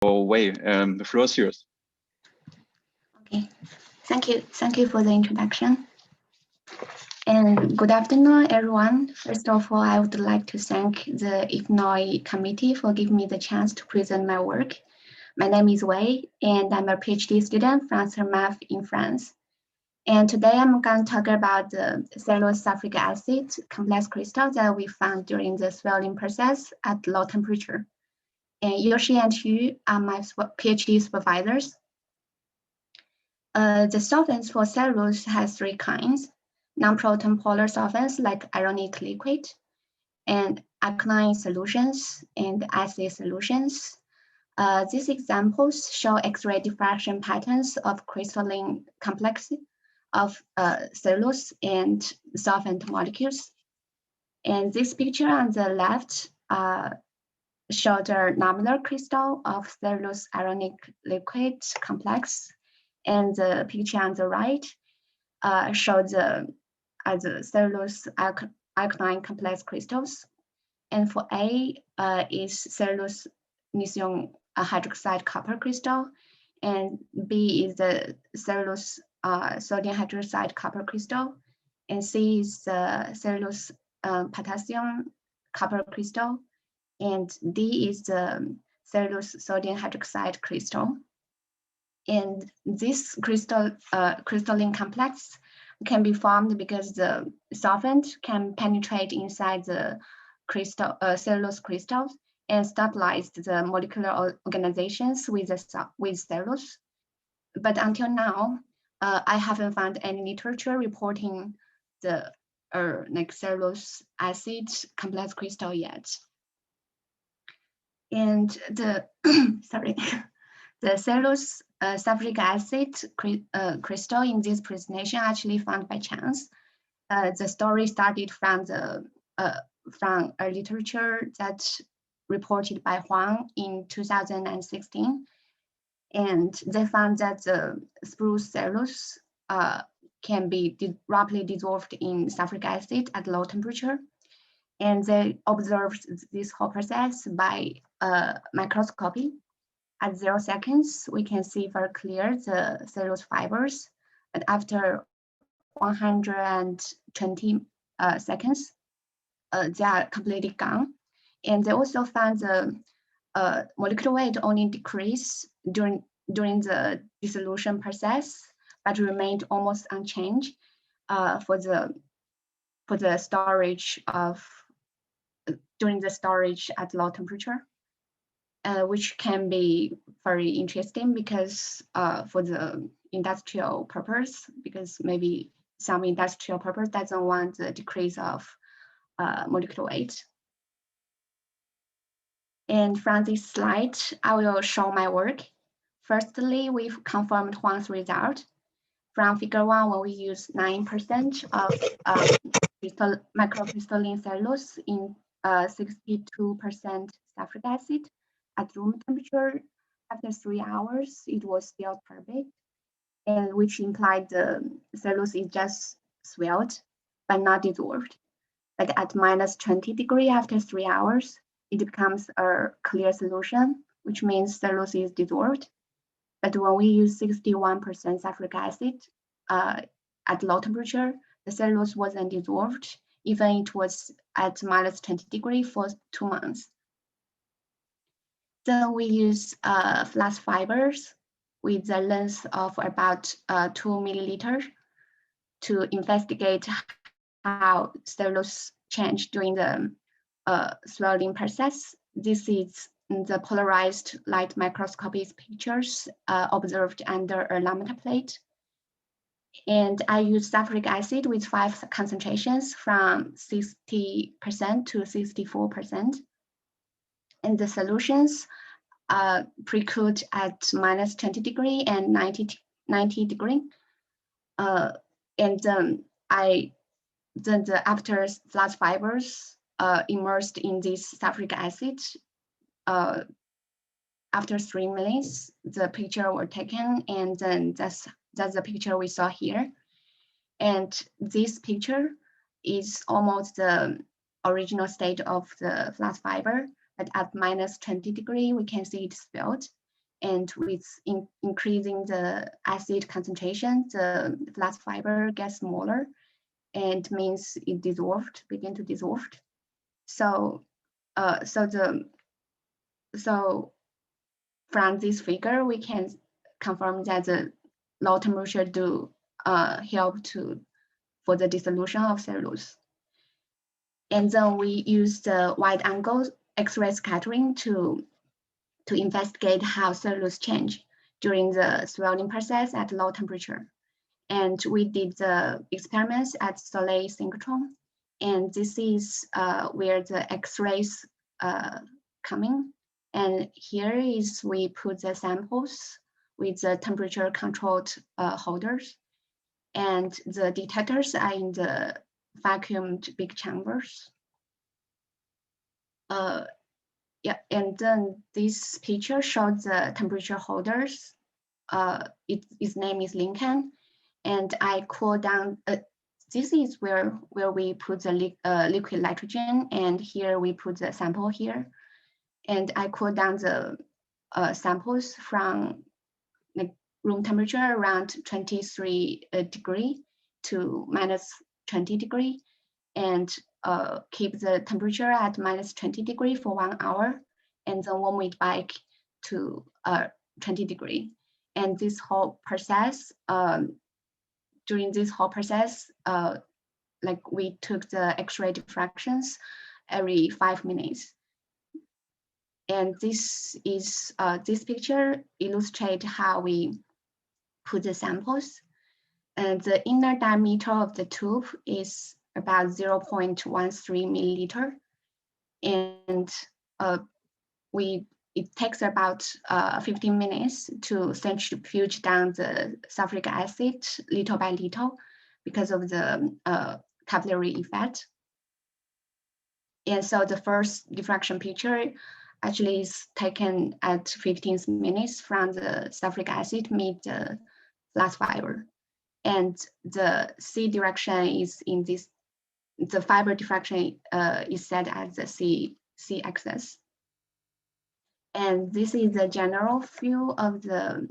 Wei, the floor is yours. Okay, thank you. Thank you for the introduction. And good afternoon, everyone. First of all, I would like to thank the IFNOI committee for giving me the chance to present my work. My name is Wei, and I'm a PhD student from CERMAF in France. And today I'm going to talk about the cellulose sulfuric acid complex crystal that we found during the swelling process at low temperature. And Yoshi and Xu are my PhD supervisors. The solvents for cellulose has three kinds: non-proton polar solvents like ionic liquid, and alkaline solutions and acid solutions. These examples show X-ray diffraction patterns of crystalline complexity of cellulose and solvent molecules. And this picture on the left shows the nominal crystal of cellulose ionic liquid complex. And the picture on the right shows the cellulose alkaline complex crystals. And for A is cellulose lithium hydroxide copper crystal, and B is the cellulose sodium hydroxide copper crystal, and C is the cellulose potassium copper crystal, and D is the cellulose sodium hydroxide crystal. And this crystalline complex can be formed because the solvent can penetrate inside the cellulose crystals and stabilize the molecular organizations with cellulose. But until now, I haven't found any literature reporting the cellulose acid complex crystal yet. And the the cellulose sulfuric acid crystal in this presentation actually found by chance. The story started from a literature that reported by Huang in 2016, and they found that the spruce cellulose can be rapidly dissolved in sulfuric acid at low temperature. And they observed this whole process by microscopy. At 0 seconds, we can see very clear the cellulose fibers, but after 120 seconds, they are completely gone. And they also found the molecular weight only decreased during the dissolution process, but remained almost unchanged for the storage during the storage at low temperature. Which can be very interesting because for the industrial purpose, because maybe some industrial purpose doesn't want the decrease of molecular weight. And from this slide, I will show my work. Firstly, we've confirmed Huang's result. From figure 1, when we use 9% of microcrystalline cellulose in 62% sulfuric acid, at room temperature, after 3 hours, it was still turbid, and which implied the cellulose is just swelled, but not dissolved. But at -20 degrees after 3 hours, it becomes a clear solution, which means cellulose is dissolved. But when we use 61% sulfuric acid at low temperature, the cellulose wasn't dissolved, even it was at -20 degrees for 2 months. Then we use flax fibers with a length of about 2 milliliters to investigate how cellulose changed during the swelling process. This is the polarized light microscopy pictures observed under a lambda plate. And I use sulfuric acid with 5 concentrations from 60% to 64%. And the solutions pre-cooled at -20 degrees and 90 degrees. And after flax fibers immersed in this sulfuric acid, after 3 minutes, the picture were taken, and then that's the picture we saw here. And this picture is almost the original state of the flax fiber, but at -20 degrees, we can see it spilled. And with increasing the acid concentration, the flax fiber gets smaller, and means it begin to dissolve. So, so from this figure, we can confirm that the low temperature do help for the dissolution of cellulose. And then we use the wide angle X-ray scattering to investigate how cellulose change during the swelling process at low temperature. And we did the experiments at Soleil synchrotron. And this is where the X-rays coming. And here is we put the samples with the temperature controlled holders. And the detectors are in the vacuumed big chambers. Yeah, and then this picture shows the temperature holders. Its name is Lincoln, and I cool down. This is where we put the liquid nitrogen, and here we put the sample here, and I cool down the samples from like room temperature around 23 degree to minus 20 degree, and keep the temperature at minus 20 degree for 1 hour, and then warm it back to 20 degree. And this whole process, during this whole process, like we took the X-ray diffractions every 5 minutes. And this is this picture illustrates how we put the samples. And the inner diameter of the tube is about 0.13 milliliter, and it takes about 15 minutes to centrifuge down the sulfuric acid little by little because of the capillary effect. And so the first diffraction picture actually is taken at 15 minutes from the sulfuric acid meet the flax fiber. And the C direction is in this, the fiber diffraction is set as the C axis. And this is the general view of the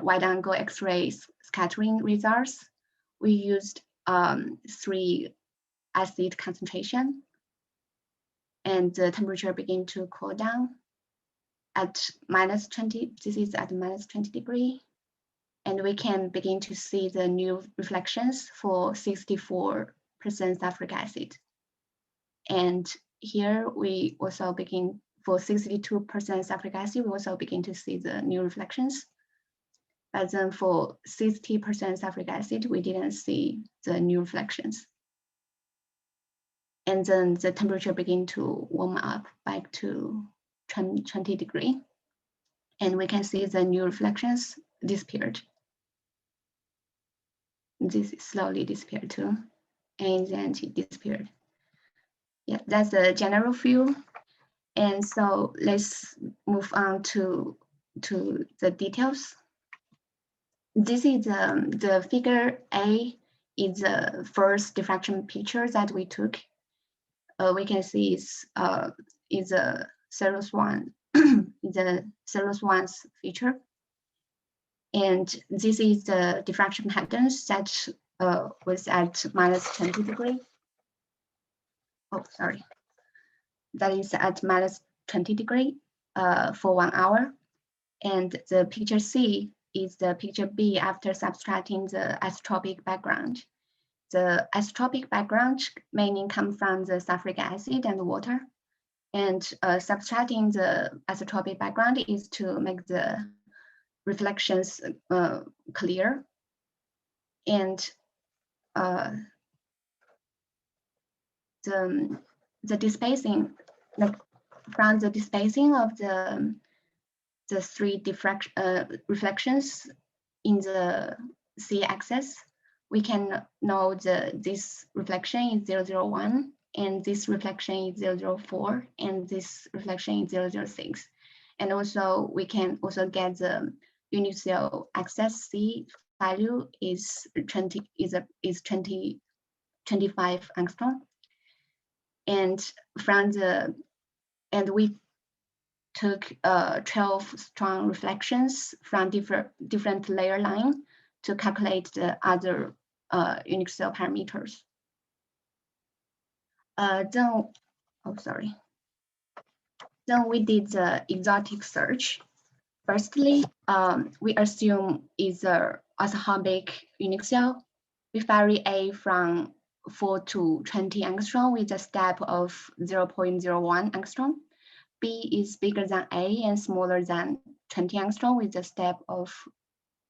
wide angle X-ray scattering results. We used 3 acid concentration, and the temperature begin to cool down at minus 20. This is at minus 20 degree. And we can begin to see the new reflections for 64% sulfuric acid. And here we also begin, for 62% sulfuric acid, we also begin to see the new reflections. But then for 60% sulfuric acid, we didn't see the new reflections. And then the temperature begin to warm up back to 20 degree. And we can see the new reflections disappeared. This slowly disappeared too, and then it disappeared. Yeah, that's the general view. And so let's move on to the details. This is the figure A is the first diffraction picture that we took. We can see is a cellulose one, is a cellulose one's feature. And this is the diffraction patterns that was at minus 20 degree. Oh, sorry. That is at minus 20 degree for 1 hour. And the picture C is the picture B after subtracting the isotropic background. The isotropic background mainly comes from the sulfuric acid and water. And subtracting the isotropic background is to make the reflections clear. And the despacing, like from the despacing of the 3 reflections in the C axis, we can know this reflection is 001, and this reflection is 004, and this reflection is 006. And also we can also get the unit cell access C value is 25 angstrom. And from the, and we took 12 strong reflections from different layer line to calculate the other unique cell parameters. Then we did the exotic search. Firstly, we assume is a orthorhombic unique cell. We vary A from 4 to 20 angstrom with a step of 0.01 angstrom. B is bigger than A and smaller than 20 angstrom with a step of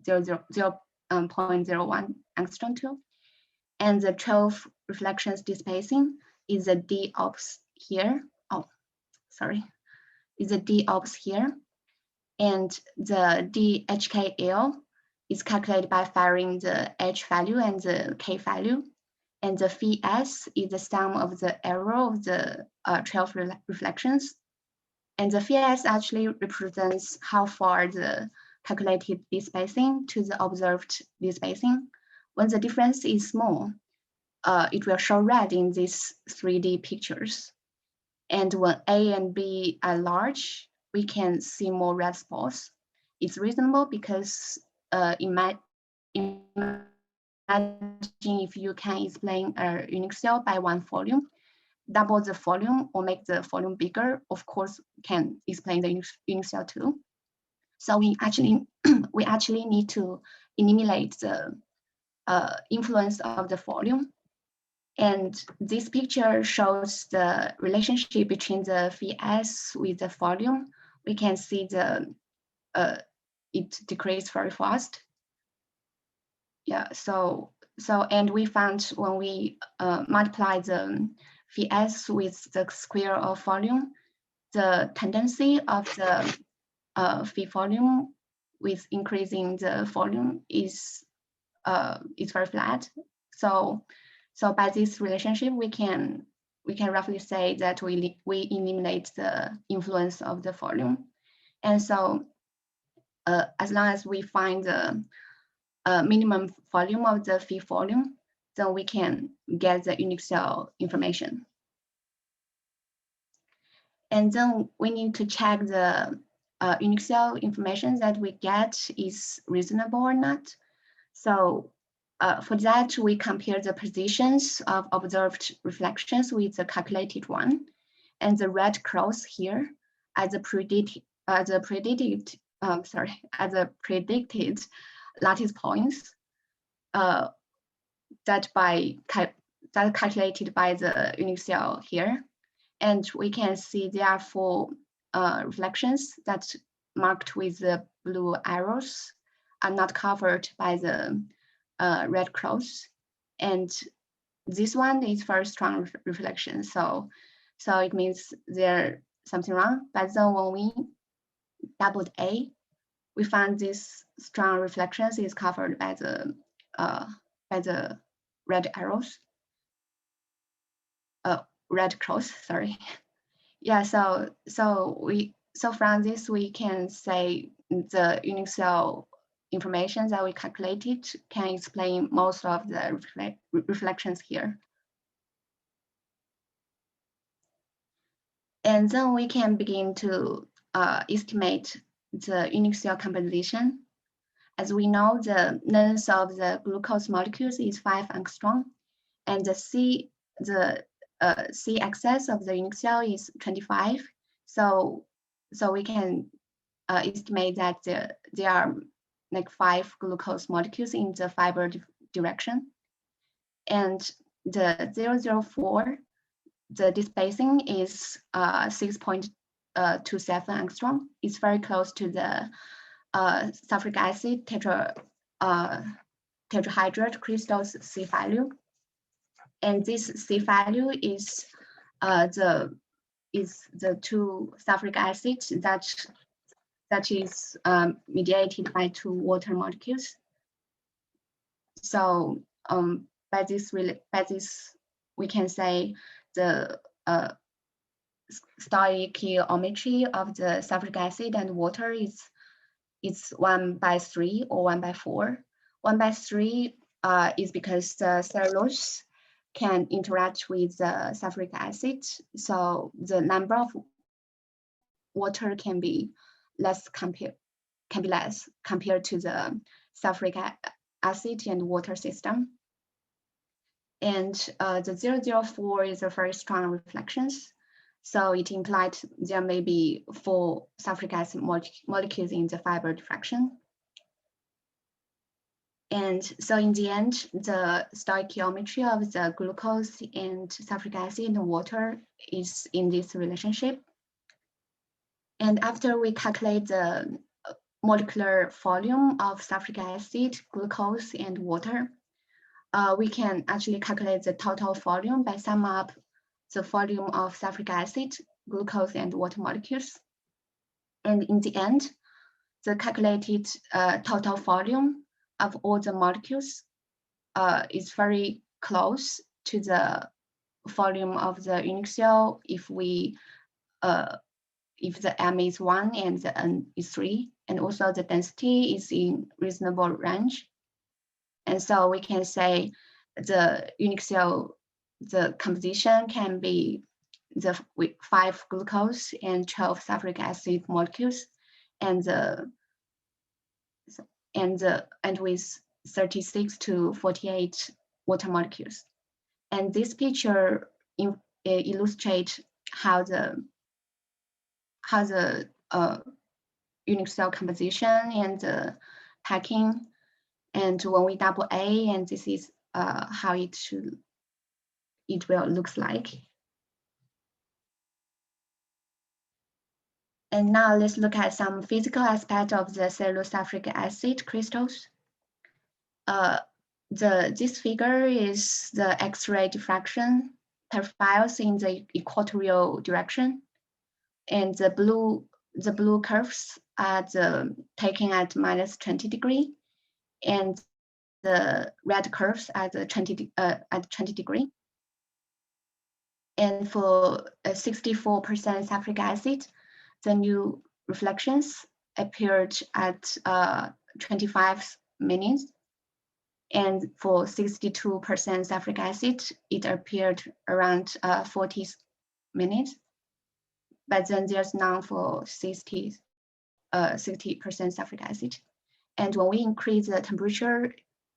0.01 angstrom too. And the 12 reflections spacing is a D ops here. Oh, sorry, is a D ops here. And the DHKL is calculated by varying the H value and the K value. And the phi S is the sum of the error of the 12 reflections. And the phi S actually represents how far the calculated despacing to the observed despacing. When the difference is small, it will show red in these 3D pictures. And when A and B are large, we can see more red spots. It's reasonable because imagine if you can explain a unique cell by one volume, double the volume or make the volume bigger, of course, can explain the unique cell too. So we actually need to eliminate the influence of the volume. And this picture shows the relationship between the phi S with the volume. We can see it decreases very fast. Yeah, and we found when we multiply the phi S with the square of volume, the tendency of the phi volume with increasing the volume is very flat. So by this relationship, we can roughly say that we eliminate the influence of the volume. And so as long as we find the minimum volume of the phi volume, then we can get the unique cell information. And then we need to check the unique cell information that we get is reasonable or not. So for that, we compare the positions of observed reflections with the calculated one, and the red cross here as the predicted lattice points that calculated by the unique cell here, and we can see there are 4 reflections that marked with the blue arrows are not covered by the red cross, and this one is very strong reflection. So it means there's something wrong. But then when we doubled A, we found this strong reflections is covered by the red arrows, red cross. Sorry. Yeah. So from this we can say the unique cell information that we calculated can explain most of the reflections here. And then we can begin to estimate the unique cell composition. As we know, the length of the glucose molecules is 5 angstrom, and the C-axis of the unique cell is 25. So we can estimate that there are like 5 glucose molecules in the fiber direction. And the 004, the despacing is 6.27 angstrom. It's very close to the sulfuric acid tetrahydride crystals C value. And this C value is the 2 sulfuric acids that is mediated by 2 water molecules. So by this we can say the stoichiometry of the sulfuric acid and water is 1/3 or 1/4. 1/3 is because the cellulose can interact with the sulfuric acid. So the number of water can be less compared to the sulfuric acid and water system. And the 004 is a very strong reflections. So it implied there may be 4 sulfuric acid molecules in the fiber diffraction. And so in the end, the stoichiometry of the glucose and sulfuric acid and water is in this relationship. And after we calculate the molecular volume of sulfuric acid, glucose, and water, we can actually calculate the total volume by sum up the volume of sulfuric acid, glucose, and water molecules. And in the end, the calculated total volume of all the molecules is very close to the volume of the unique cell if the M is 1 and the N is 3, and also the density is in reasonable range. And so we can say the unique cell, the composition can be with 5 glucose and 12 sulfuric acid molecules, and with 36 to 48 water molecules. And this picture illustrates how the unique cell composition and the packing, and when we double A, and this is how it will looks like. And now let's look at some physical aspect of the cellulosic acid crystals. This figure is the X-ray diffraction profiles in the equatorial direction, and the blue curves are taken at -20 degree, and the red curves at 20 degree. And for 64% sulfuric acid, the new reflections appeared at 25 minutes. And for 62% sulfuric acid, it appeared around 40 minutes. But then there's none for 60% sulfuric acid. And when we increase the temperature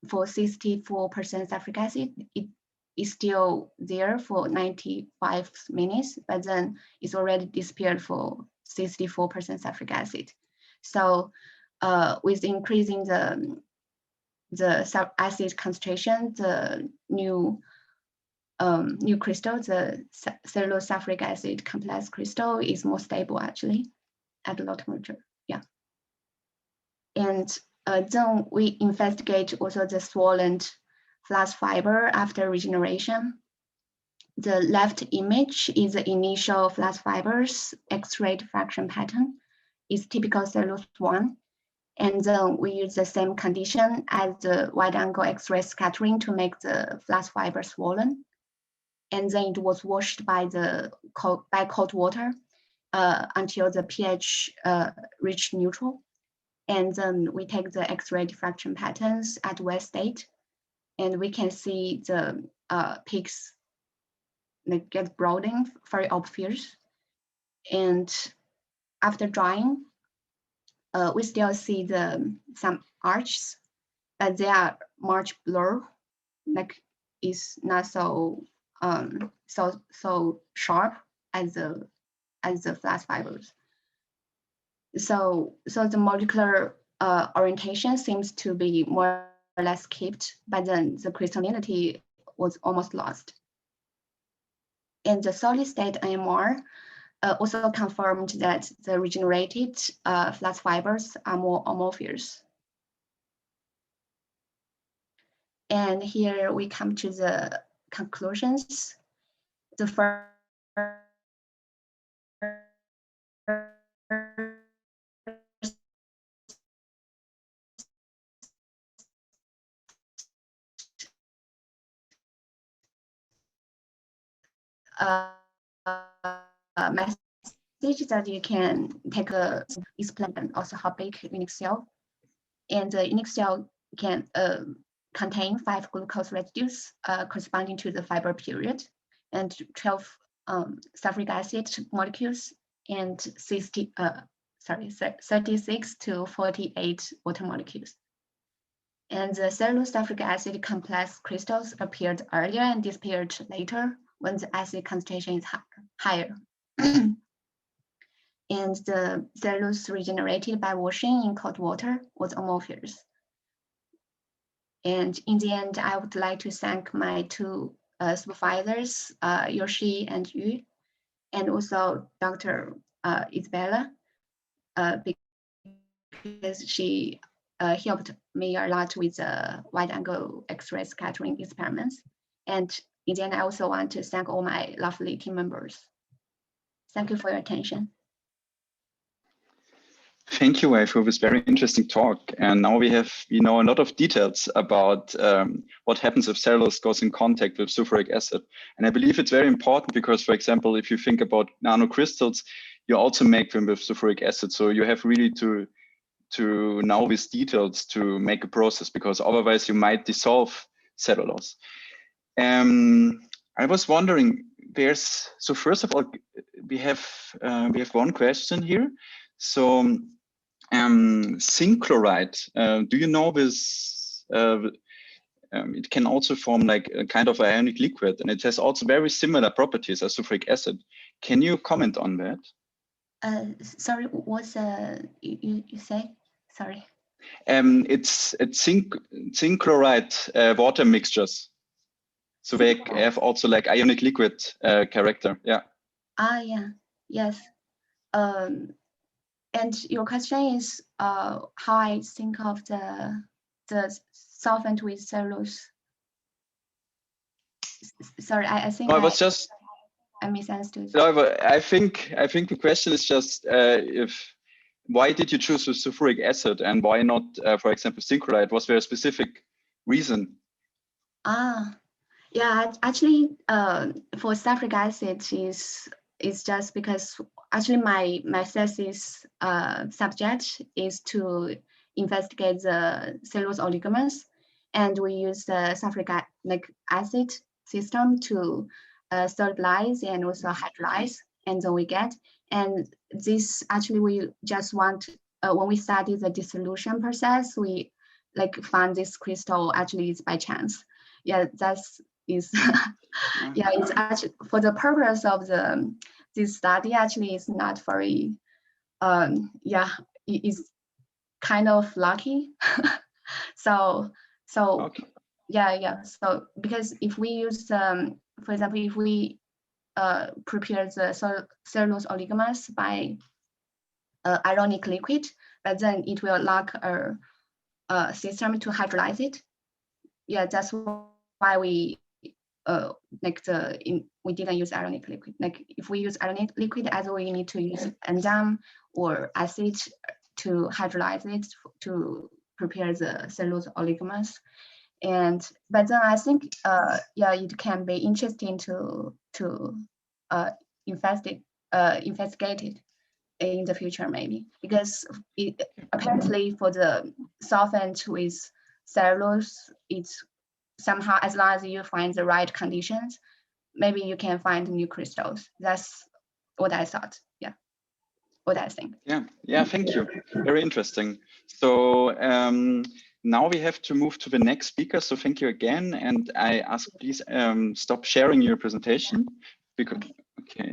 for 64% sulfuric acid, it is still there for 95 minutes, but then it's already disappeared for 64% sulfuric acid. So with increasing the acid concentration, the new crystal, the cellulose sulfuric acid complex crystal, is more stable actually at low temperature. Yeah. And then we investigate also the swollen flax fiber after regeneration. The left image is the initial flax fibers X-ray diffraction pattern. It's typical cellulose 1. And then we use the same condition as the wide angle X-ray scattering to make the flax fiber swollen. And then it was washed by cold water until the pH reached neutral. And then we take the X-ray diffraction patterns at wet state, and we can see the peaks get broadening, very obvious. And after drying, we still see some arches, but they are much blurred, like it's not so sharp as the flax fibers. So the molecular orientation seems to be more or less kept, but then the crystallinity was almost lost. And the solid state NMR also confirmed that the regenerated flax fibers are more amorphous. And here we come to the conclusions. The first message that you can take a explain also how big unique cell, and the unique cell can contain 5 glucose residues corresponding to the fiber period, and 12 sulfuric acid molecules and 36 to 48 water molecules. And the cellulose sulfuric acid complex crystals appeared earlier and disappeared later when the acid concentration is higher. And the cellulose regenerated by washing in cold water was amorphous. And in the end, I would like to thank my two supervisors, Yoshi and Yu, and also Dr. Isabella, because she helped me a lot with the wide-angle X-ray scattering experiments. And in the end, I also want to thank all my lovely team members. Thank you for your attention. Thank you, Wei, for this very interesting talk. And now we know a lot of details about what happens if cellulose goes in contact with sulfuric acid. And I believe it's very important because, for example, if you think about nanocrystals, you also make them with sulfuric acid. So you have really to know these details to make a process, because otherwise you might dissolve cellulose. I was wondering, so first of all, we have one question here. So zinc chloride, do you know this? It can also form like a kind of ionic liquid, and it has also very similar properties as sulfuric acid. Can you comment on that? Sorry, what's you say? Sorry. It's zinc chloride water mixtures. So they have also like ionic liquid character. Yeah. Yeah. Yes. And your question is how I think of the solvent with cellulose. Sorry, I think no, I was just I misunderstood. No, but I think the question is just why did you choose the sulfuric acid and why not, for example, zinc chloride? Was there a specific reason? Yeah, actually, for sulfuric acid is just because actually my thesis subject is to investigate the cellulose oligomers, and we use the sulfuric acid system to solubilize and also hydrolyze, and then we get. And this actually we just want when we study the dissolution process, we found this crystal actually is by chance. Yeah, that's is yeah, it's actually for the purpose of this study actually is not very yeah, it is kind of lucky. so okay. Yeah, so because if we use for example, if we prepare the cellulose oligomers by ionic liquid, but then it will lack a system to hydrolyze it. Yeah, that's why we we didn't use ionic liquid. Like if we use ionic liquid, either we need to use enzyme or acid to hydrolyze it to prepare the cellulose oligomers. But then I think yeah, it can be interesting to investigate it in the future maybe, because apparently for the solvent with cellulose, it's somehow, as long as you find the right conditions, maybe you can find new crystals. That's what I thought. Yeah, what I think. Yeah, thank you. Very interesting. So now we have to move to the next speaker. So thank you again. And I ask, please stop sharing your presentation. Okay.